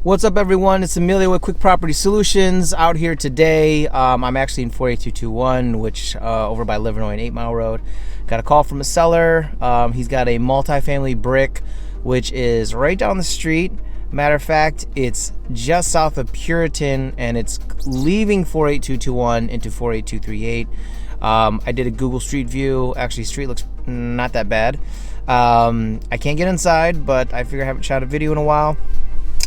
What's up, everyone? It's Emilio with Quick Property Solutions out here today. I'm actually in 48221, which over by Livernois and 8 Mile Road. Got a call from a seller. He's got a multifamily brick, which is right down the street. Matter of fact, it's just south of Puritan, and it's leaving 48221 into 48238. I did a Google Street View. Actually, street looks not that bad. I can't get inside, but I figure I haven't shot a video in a while.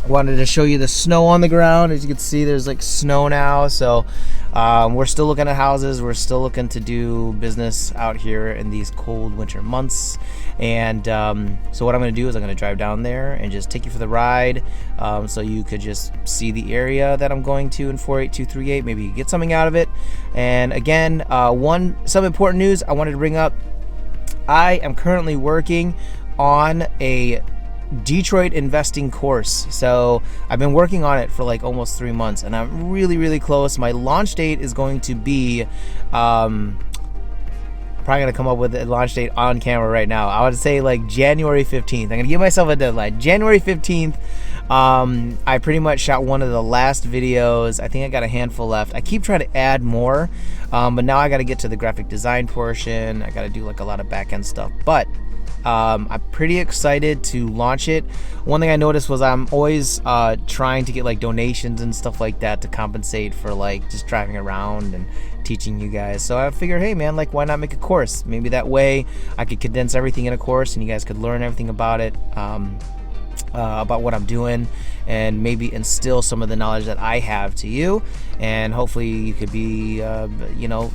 Wanted to show you the snow on the ground. As you can see, there's like snow now, so we're still looking at houses. We're still looking to do business out here in these cold winter months. And so what I'm going to do is I'm going to drive down there and just take you for the ride, so you could just see the area that I'm going to in 48238. Maybe you get something out of it. And again, some important news I wanted to bring up. I am currently working on a Detroit investing course. So I've been working on it for like almost 3 months, and I'm really close. My launch date is going to be probably gonna come up with a launch date on camera right now. I would say like January 15th. I'm gonna give myself a deadline. January 15th. I pretty much shot one of the last videos. I think I got a handful left. I keep trying to add more, but now I got to get to the graphic design portion. I got to do like a lot of back end stuff, but I'm pretty excited to launch it. One thing I noticed was I'm always trying to get like donations and stuff like that to compensate for like just driving around and teaching you guys. So I figured, hey man, like why not make a course? Maybe that way I could condense everything in a course and you guys could learn everything about it, about what I'm doing, and maybe instill some of the knowledge that I have to you, and hopefully you could be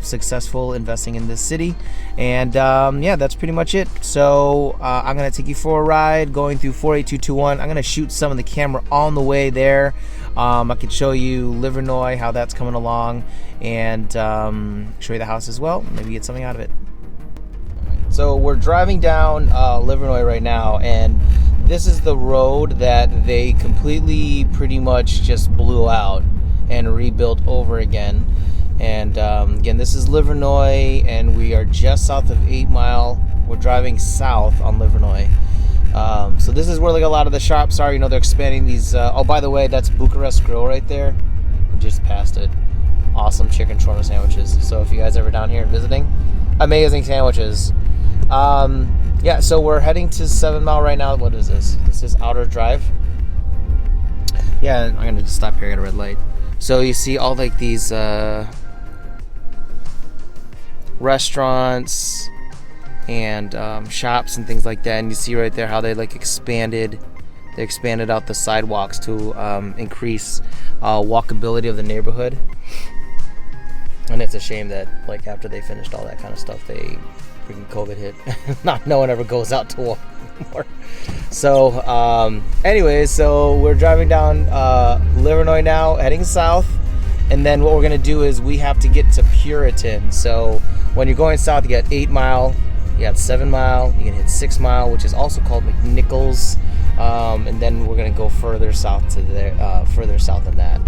successful investing in this city. And yeah, that's pretty much it. So I'm gonna take you for a ride going through 48221. I'm gonna shoot some of the camera on the way there. I could show you Livernois, how that's coming along, and show you the house as well. Maybe get something out of it. So we're driving down Livernois right now, and this is the road that they completely pretty much just blew out and rebuilt over again. And again, this is Livernois, and we are just south of 8 Mile. We're driving south on Livernois. So this is where like a lot of the shops are. They're expanding these. Oh, by the way, that's Bucharest Grill right there. We just passed it. Awesome chicken shawarma sandwiches. So if you guys ever down here visiting, amazing sandwiches. Yeah, so we're heading to 7 Mile right now. What is this? This is Outer Drive. Yeah, I'm gonna just stop here at a red light. So you see all like these restaurants and shops and things like that, and you see right there how they like expanded. They expanded out the sidewalks to increase walkability of the neighborhood. And it's a shame that like after they finished all that kind of stuff, freaking COVID hit. No one ever goes out to walk anymore. So anyways, so we're driving down Livernois now, heading south, and then what we're gonna do is we have to get to Puritan. So when you're going south, you got 8 Mile, you got 7 Mile, you can hit 6 Mile, which is also called McNichols, and then we're gonna go further south to there, further south than that.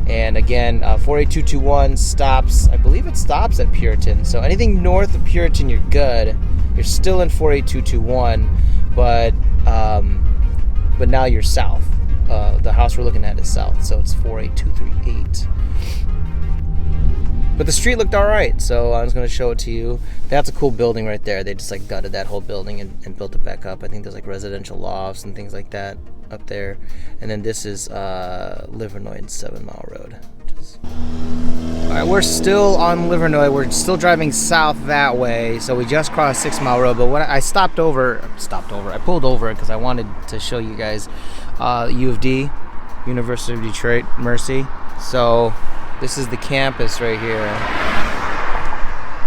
And again, 48221 stops, I believe it stops at Puritan. So anything north of Puritan, you're good. You're still in 48221, but now you're south. The house we're looking at is south, so it's 48238. But the street looked all right, so I was going to show it to you. That's a cool building right there. They just like gutted that whole building and built it back up. I think there's like residential lofts and things like that up there. And then this is Livernois and 7 Mile Road. All right, we're still on Livernois. We're still driving south that way. So we just crossed 6 Mile Road. But when I I pulled over because I wanted to show you guys U of D, University of Detroit, Mercy. So this is the campus right here,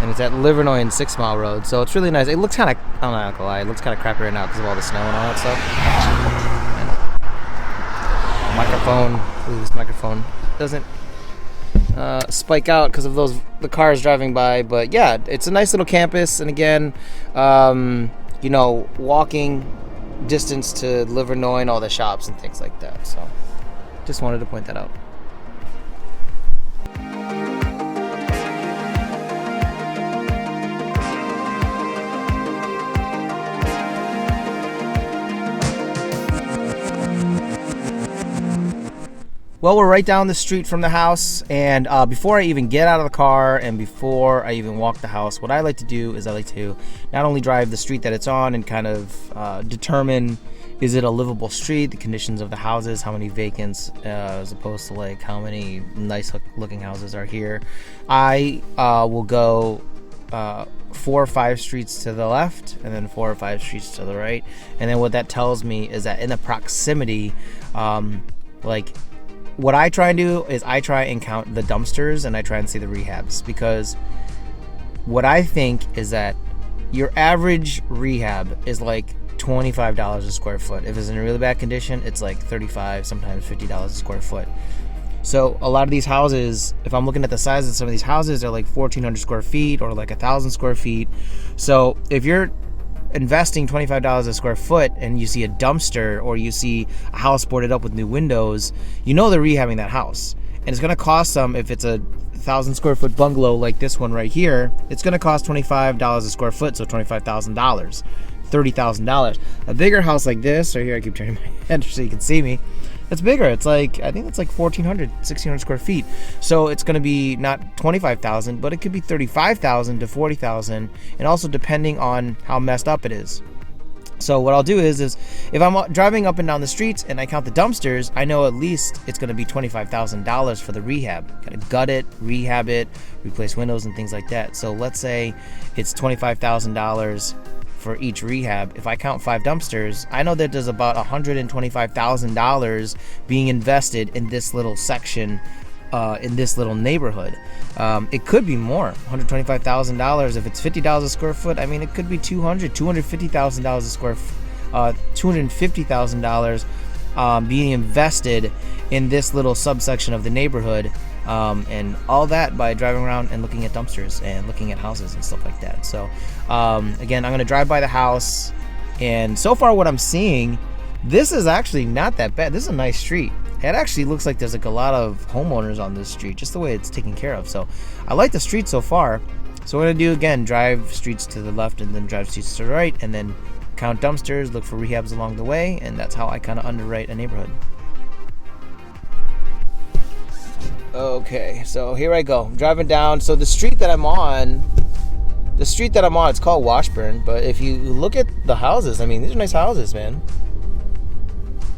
and it's at Livernois and 6 Mile Road. So it's really nice. It looks kind of, I'm not gonna lie, it looks kind of crappy right now because of all the snow and all that stuff. Microphone, please, microphone doesn't spike out because of the cars driving by. But yeah, it's a nice little campus, and again, walking distance to Livernois and all the shops and things like that. So just wanted to point that out. Well, we're right down the street from the house, and before I even get out of the car and before I even walk the house, what I like to do is I like to not only drive the street that it's on and kind of determine, is it a livable street, the conditions of the houses, how many vacants, as opposed to like how many nice looking houses are here. I will go 4 or 5 streets to the left and then 4 or 5 streets to the right, and then what that tells me is that in the proximity, what I try and do is I try and count the dumpsters and I try and see the rehabs, because what I think is that your average rehab is like $25 a square foot. If it's in a really bad condition, it's like $35, sometimes $50 a square foot. So a lot of these houses, if I'm looking at the size of some of these houses, they're like 1,400 square feet or like 1,000 square feet. So if you're investing $25 a square foot and you see a dumpster or you see a house boarded up with new windows, you know they're rehabbing that house. And it's going to cost them, if it's a 1,000 square foot bungalow like this one right here, it's going to cost $25 a square foot, so $25,000, $30,000. A bigger house like this right here, I keep turning my head so you can see me, it's bigger. It's like, I think it's like 1,400, 1,600 square feet. So it's going to be not 25,000, but it could be 35,000 to 40,000, and also depending on how messed up it is. So what I'll do is if I'm driving up and down the streets and I count the dumpsters, I know at least it's going to be $25,000 for the rehab. Got to gut it, rehab it, replace windows and things like that. So let's say it's $25,000 for each rehab. If I count 5 dumpsters, I know that there's about $125,000 being invested in this little section, in this little neighborhood. It could be more, $125,000. If it's $50 a square foot, I mean, it could be $250,000 a square, $250,000 being invested in this little subsection of the neighborhood. And all that by driving around and looking at dumpsters and looking at houses and stuff like that. So again, I'm going to drive by the house, and so far what I'm seeing, this is actually not that bad. This is a nice street. It actually looks like there's like a lot of homeowners on this street, just the way it's taken care of. So I like the street so far. So what I'm going to do, again, drive streets to the left and then drive streets to the right, and then count dumpsters, look for rehabs along the way, and that's how I kind of underwrite a neighborhood. Okay, so here I go. I'm driving down. So the street that I'm on, it's called Washburn, but if you look at the houses, I mean, these are nice houses, man.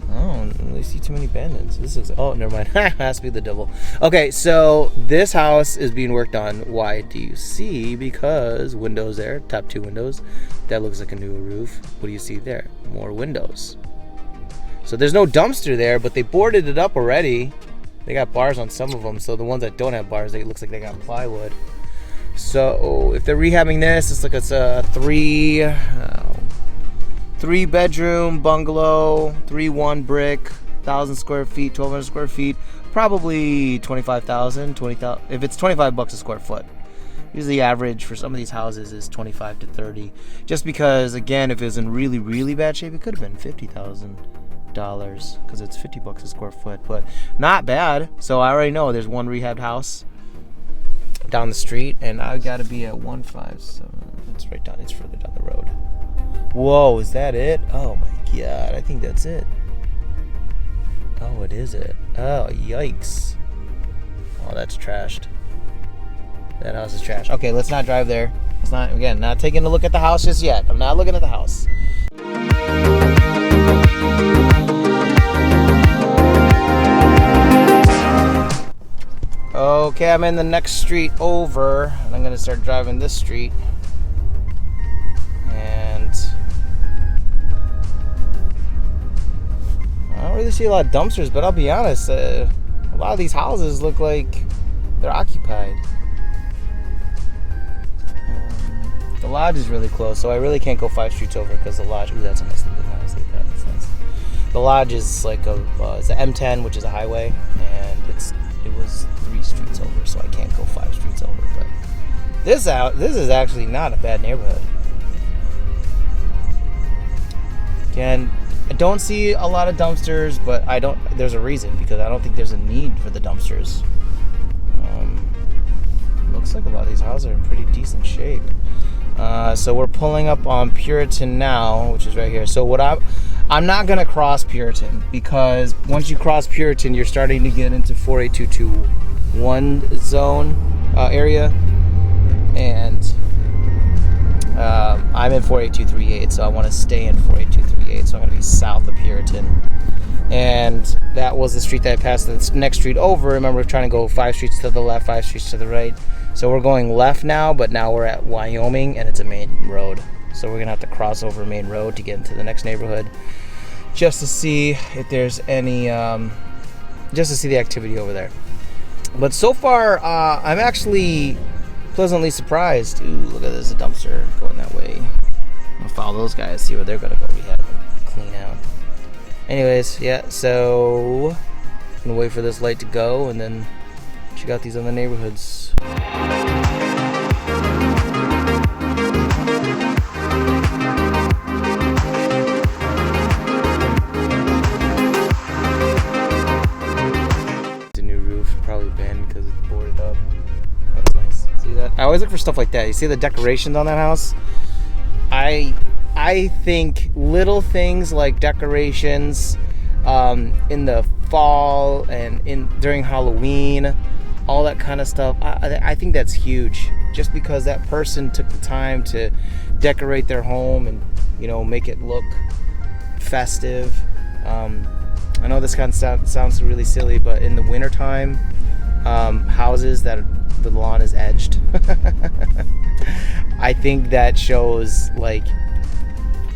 I don't really see too many abandons. This looks, oh, never mind. Has to be the devil. Okay, so this house is being worked on. Why do you see? Because windows there, top 2 windows. That looks like a new roof. What do you see there? More windows. So there's no dumpster there, but they boarded it up already. They got bars on some of them, so the ones that don't have bars, it looks like they got plywood. So if they're rehabbing this, it's like it's a 3-bedroom bungalow, 3-1 brick, 1,000 square feet, 1,200 square feet, probably 25,000, 20,000. If it's $25 a square foot. Usually the average for some of these houses is 25 to 30. Just because, again, if it was in really, really bad shape, it could have been $50,000 because it's $50 a square foot, but not bad. So I already know there's one rehabbed house down the street, and I got to be at 157. It's right down. It's further down the road. Whoa, is that it? Oh my god, I think that's it. Oh, it is it. Oh, yikes. Oh, that's trashed. That house is trash. Okay, let's not drive there. Let's not, again, not taking a look at the house just yet. I'm not looking at the house. Okay, I'm in the next street over, and I'm going to start driving this street. And I don't really see a lot of dumpsters, but I'll be honest, a lot of these houses look like they're occupied. The lodge is really close, so I really can't go 5 streets over because the lodge. Ooh, that's a nice looking house. Like that. That's nice. The lodge is like it's a M10, which is a highway, and it was 3 streets over, so I can't go 5 streets over. But this is actually not a bad neighborhood. Again, I don't see a lot of dumpsters, but there's a reason, because I don't think there's a need for the dumpsters. Looks like a lot of these houses are in pretty decent shape. So we're pulling up on Puritan now, which is right here. So what I'm not gonna cross Puritan, because once you cross Puritan, you're starting to get into 48221 zone area, and I'm in 48238, so I want to stay in 48238. So I'm gonna be south of Puritan, and that was the street that I passed. The next street over, remember, we're trying to go 5 streets to the left, 5 streets to the right. So we're going left now, but now we're at Wyoming, and it's a main road. So we're gonna have to cross over a main road to get into the next neighborhood, just to see if there's any, just to see the activity over there. But so far, I'm actually pleasantly surprised. Ooh, look at this, a dumpster going that way. I'm gonna follow those guys, see where they're gonna go rehab and clean out. Anyways, yeah, so I'm gonna wait for this light to go and then check out these other neighborhoods. The new roof probably bent because it's boarded up. That's nice. See that? I always look for stuff like that. You see the decorations on that house? I think little things like decorations in the fall and during Halloween, all that kind of stuff, I think that's huge, just because that person took the time to decorate their home and, you know, make it look festive. I know this kind of sounds really silly, but in the wintertime, houses that the lawn is edged, I think that shows, like,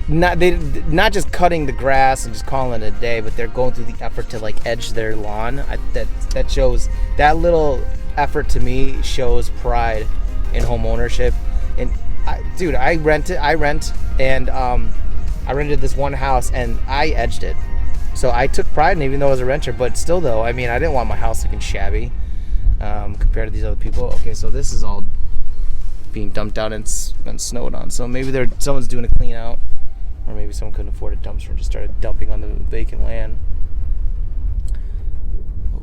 not just cutting the grass and just calling it a day, but they're going through the effort to, like, edge their lawn. That shows, that little effort to me shows pride in home ownership. And I rent, and I rented this one house and I edged it, so I took pride in it, even though I was a renter. But still, though, I mean, I didn't want my house looking shabby compared to these other people. Okay, so this is all being dumped out and snowed on, so maybe someone's doing a clean out. Or maybe someone couldn't afford a dumpster and just started dumping on the vacant land.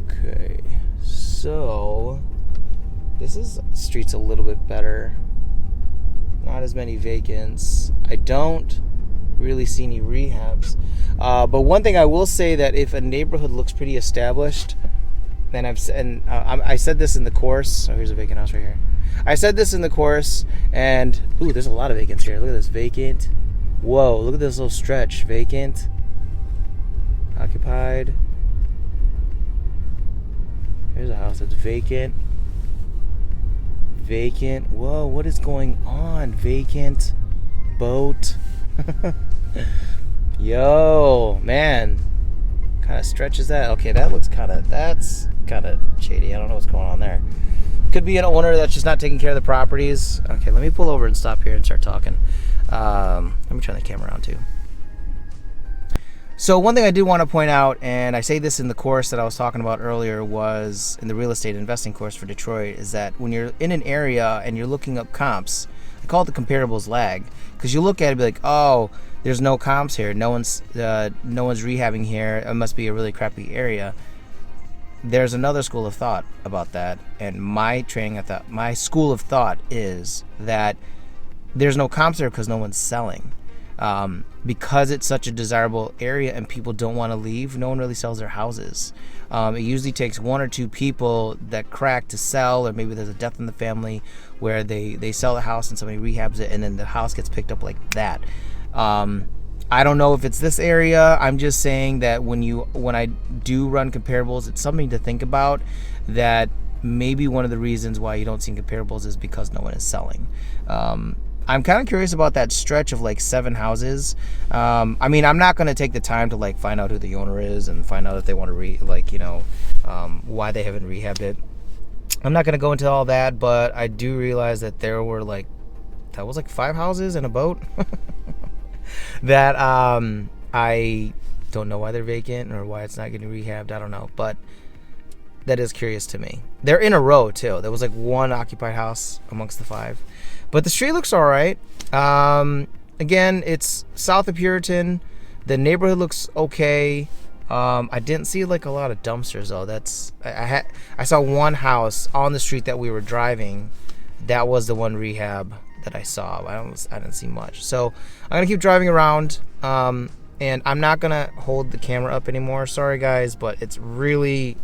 Okay, so this street's a little bit better. Not as many vacants. I don't really see any rehabs. But one thing I will say, that if a neighborhood looks pretty established, then I said this in the course. Oh, here's a vacant house right here. I said this in the course, and ooh, there's a lot of vacants here. Look at this, vacant. Whoa, look at this little stretch. Vacant, occupied. Here's a house that's vacant. Vacant. Whoa, what is going on? Vacant. Boat. Yo, man. Kind of stretches that. Okay, that's kind of shady. I don't know what's going on there. Could be an owner that's just not taking care of the properties. Okay, let me pull over and stop here and start talking. Let me turn the camera on too. So one thing I do want to point out, and I say this in the course that I was talking about earlier, was in the real estate investing course for Detroit, is that when you're in an area and you're looking up comps, I call it the comparables lag, because you look at it and be like, oh, there's no comps here, no one's rehabbing here, it must be a really crappy area. There's another school of thought about that, and my school of thought is that there's no comps there because no one's selling. Because it's such a desirable area and people don't want to leave, no one really sells their houses. It usually takes 1 or 2 people that crack to sell, or maybe there's a death in the family where they sell the house and somebody rehabs it, and then the house gets picked up like that. I don't know if it's this area. I'm just saying that when I do run comparables, it's something to think about, that maybe one of the reasons why you don't see comparables is because no one is selling. I'm kind of curious about that stretch of like 7 houses. I mean, I'm not going to take the time to like find out who the owner is and find out if they want to why they haven't rehabbed it. I'm not going to go into all that, but I do realize that there were that was 5 houses and a boat that I don't know why they're vacant or why it's not getting rehabbed. I don't know, but that is curious to me. They're in a row too. There was 1 occupied house amongst the 5. But the street looks all right. Again, it's South of Puritan. The neighborhood looks okay. I didn't see a lot of dumpsters though. I saw one house on the street that we were driving. That was the one rehab that I saw. I didn't see much. So I'm gonna keep driving around. And I'm not gonna hold the camera up anymore, sorry guys, but it's really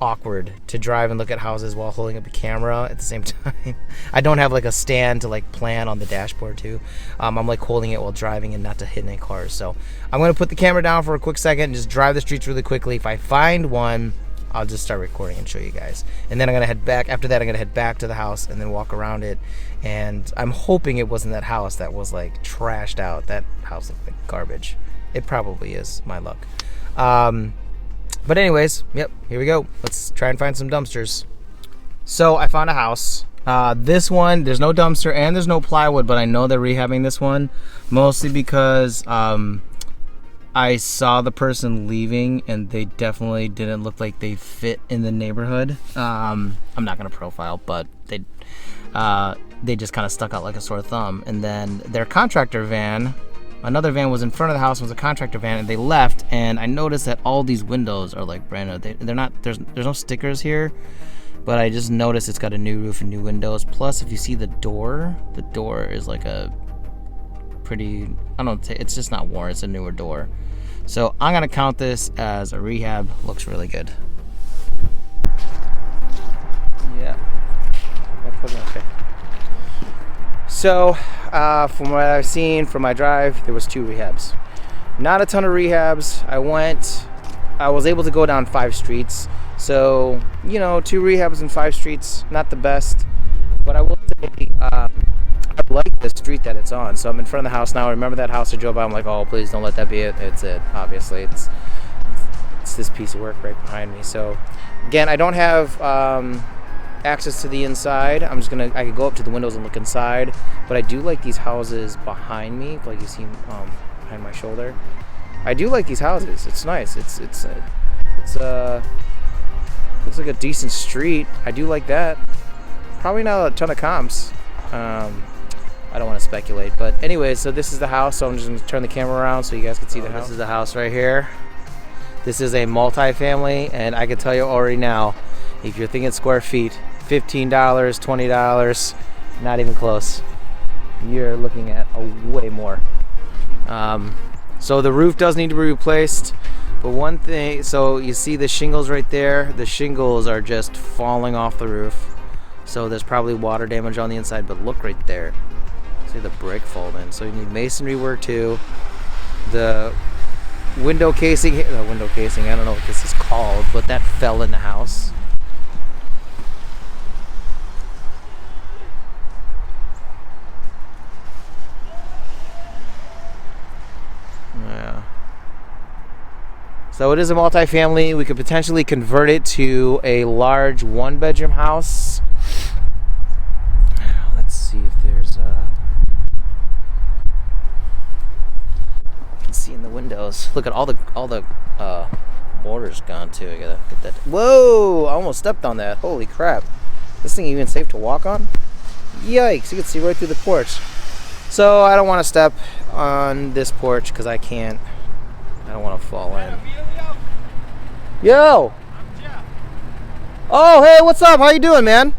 awkward to drive and look at houses while holding up a camera at the same time. I don't have like a stand to like plan on the dashboard too. I'm like holding it while driving and not to hit any cars. So I'm gonna put the camera down for a quick second and just drive the streets really quickly. If I find one, I'll just start recording and show you guys. And then I'm gonna head back. After that, I'm gonna head back to the house and then walk around it. And I'm hoping it wasn't that house that was like trashed out. That house looked like garbage. It probably is, my luck. But anyways, yep, here we go. Let's try and find some dumpsters. So I found a house. This one, there's no dumpster and there's no plywood, but I know they're rehabbing this one mostly because I saw the person leaving and they definitely didn't look like they fit in the neighborhood. I'm not gonna profile, but they just kind of stuck out like a sore thumb. And then their contractor van, another van was in front of the house, was a contractor van, and they left. And I noticed that all these windows are like brand new. They're not. There's no stickers here, but I just noticed it's got a new roof and new windows. Plus, if you see the door is like a pretty. It's just not worn. It's a newer door. So I'm gonna count this as a rehab. Looks really good. Yeah. Okay. So, from what I've seen from my drive, there was 2 rehabs. Not a ton of rehabs. I was able to go down 5 streets. So, 2 rehabs and 5 streets, not the best. But I will say, I like the street that it's on. So I'm in front of the house now. Remember that house I drove by? I'm like, oh, please don't let that be it. It's it, obviously. It's this piece of work right behind me. So, again, I don't have access to the inside. I could go up to the windows and look inside, but I do like these houses behind me, like you see behind my shoulder. I do like these houses. It's nice. It's looks like a decent street. I do like that. Probably not a ton of comps. I don't want to speculate, but anyway, so this is the house. So I'm just going to turn the camera around so you guys can see the house. This is the house right here. This is a multi-family, and I can tell you already now, if you're thinking square feet, $15, $20, not even close. You're looking at a way more. So the roof does need to be replaced. But one thing, so you see the shingles right there? The shingles are just falling off the roof. So there's probably water damage on the inside, but look right there. See the brick folding. So you need masonry work too. The window casing, I don't know what this is called, but that fell in the house. Yeah. So it is a multi-family. We could potentially convert it to a large 1-bedroom house. Let's see if there's you can see in the windows. Look at all the borders gone too. I gotta get that. Whoa! I almost stepped on that. Holy crap! This thing even safe to walk on? Yikes! You can see right through the porch. So I don't want to step on this porch because I can't. I don't want to fall in. Yo! I'm Jeff. Oh, hey, what's up? How you doing, man?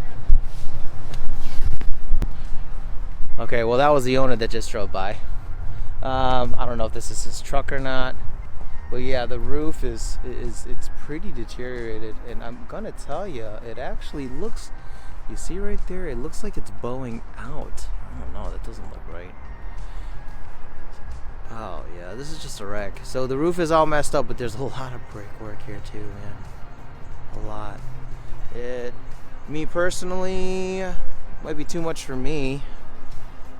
Okay, well, that was the owner that just drove by. I don't know if this is his truck or not, but yeah, the roof is it's pretty deteriorated, and I'm gonna tell you, it actually looks. You see right there? It looks like it's bowing out. I don't know. That doesn't look right. Oh yeah, this is just a wreck. So the roof is all messed up, but there's a lot of brick work here too, man. A lot. Me personally, might be too much for me.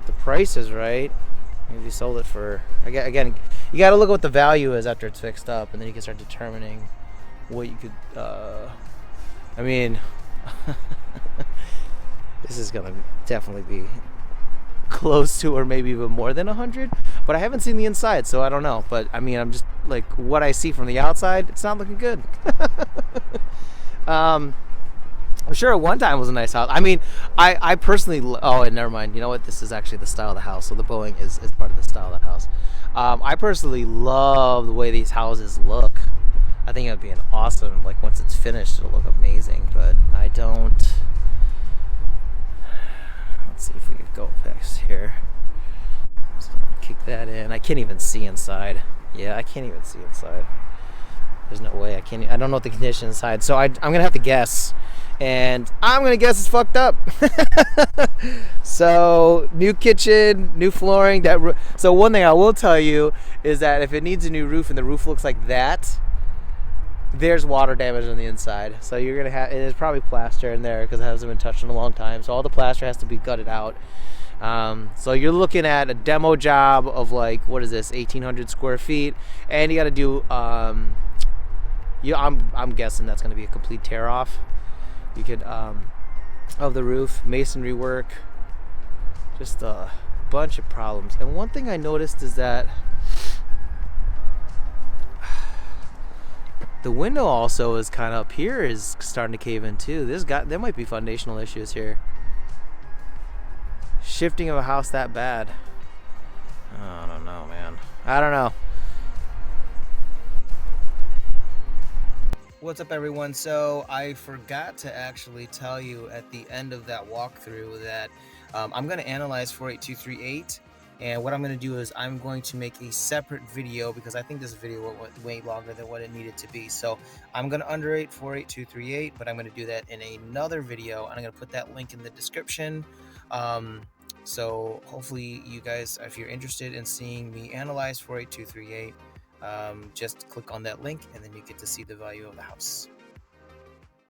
The price is right. Maybe sold it for. Again, you got to look at what the value is after it's fixed up, and then you can start determining what you could. I mean, this is gonna definitely be close to, or maybe even more than 100. But I haven't seen the inside, so I don't know. But I mean, I'm just like what I see from the outside. It's not looking good. I'm sure at one time it was a nice house. I mean, I personally. Oh, and never mind. You know what? This is actually the style of the house. So the Boeing is part of the style of the house. I personally love the way these houses look. I think it would be an awesome. Like once it's finished, it'll look amazing. But I don't. Let's see if we can go past here. Just kick that in. I can't even see inside. Yeah, I can't even see inside. There's no way. I don't know what the condition inside. So I'm gonna have to guess, and I'm gonna guess it's fucked up. So new kitchen, new flooring. So one thing I will tell you is that if it needs a new roof and the roof looks like that, there's water damage on the inside. So you're gonna have, it is probably plaster in there because it hasn't been touched in a long time. So all the plaster has to be gutted out. So you're looking at a demo job of like, what is this, 1,800 square feet, and you got to do. I'm guessing that's gonna be a complete tear off. You could of the roof, masonry work, just a bunch of problems. And one thing I noticed is that the window also is kind of up here is starting to cave in too. There might be foundational issues here. Shifting of a house that bad. I don't know, man. I don't know. What's up, everyone? So I forgot to actually tell you at the end of that walkthrough that I'm going to analyze 48238, and what I'm going to do is I'm going to make a separate video because I think this video went way longer than what it needed to be. So I'm going to underrate 48238, but I'm going to do that in another video, and I'm going to put that link in the description. So hopefully you guys, if you're interested in seeing me analyze 48238, just click on that link and then you get to see the value of the house.